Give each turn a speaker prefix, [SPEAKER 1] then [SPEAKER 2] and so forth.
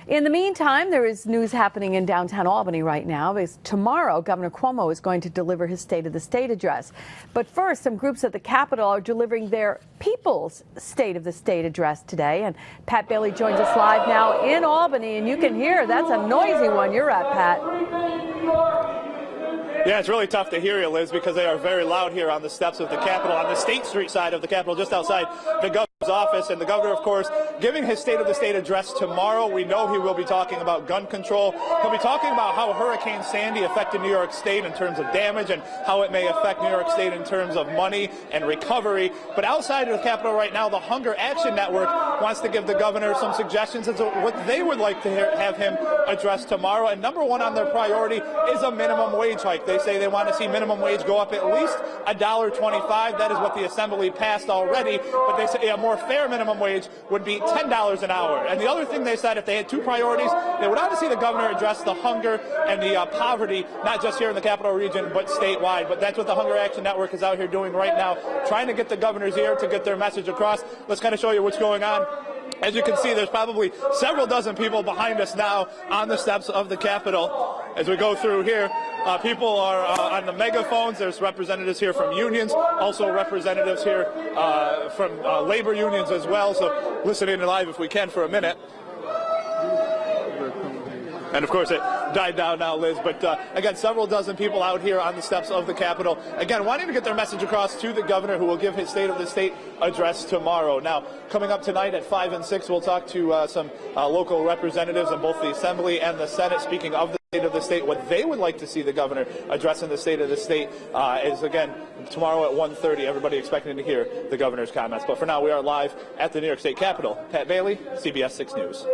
[SPEAKER 1] In the meantime, there is news happening in downtown Albany right now, because tomorrow Governor Cuomo is going to deliver his State of the State address. But first, some groups at the Capitol are delivering their People's State of the State address today. And Pat Bailey joins us live now in Albany, and you can hear that's a noisy one you're at, Pat.
[SPEAKER 2] Yeah, it's really tough to hear you, Liz, because they are very loud here on the steps of the Capitol, on the State Street side of the Capitol, just outside the governor's office. And the governor, of course, giving his State of the State address tomorrow. We know he will be talking about gun control. He'll be talking about how Hurricane Sandy affected New York State in terms of damage and how it may affect New York State in terms of money and recovery. But outside of the Capitol right now, the Hunger Action Network wants to give the governor some suggestions as to what they would like to have him address tomorrow. And number one on their priority is a minimum wage hike. They say they want to see minimum wage go up at least $1.25. That is what the Assembly passed already. But they say a more fair minimum wage would be $10 an hour. And the other thing they said, if they had two priorities, they would want to see the governor address the hunger and the poverty, not just here in the Capital Region, but statewide. But that's what the Hunger Action Network is out here doing right now, trying to get the governor's ear to get their message across. Let's kind of show you what's going on. As you can see, there's probably several dozen people behind us now on the steps of the Capitol. As we go through here, people are on the megaphones. There's representatives here from unions, also representatives here from labor unions as well. So listen in live if we can for a minute. And, of course, it died down now, Liz. But, again, several dozen people out here on the steps of the Capitol, again, wanting to get their message across to the governor, who will give his State of the State address tomorrow. Now, coming up tonight at 5 and 6, we'll talk to some local representatives in both the Assembly and the Senate. Speaking of the State of the State, what they would like to see the governor addressing the State of the State is, again, tomorrow at 1:30. Everybody expecting to hear the governor's comments. But for now, we are live at the New York State Capitol. Pat Bailey, CBS 6 News.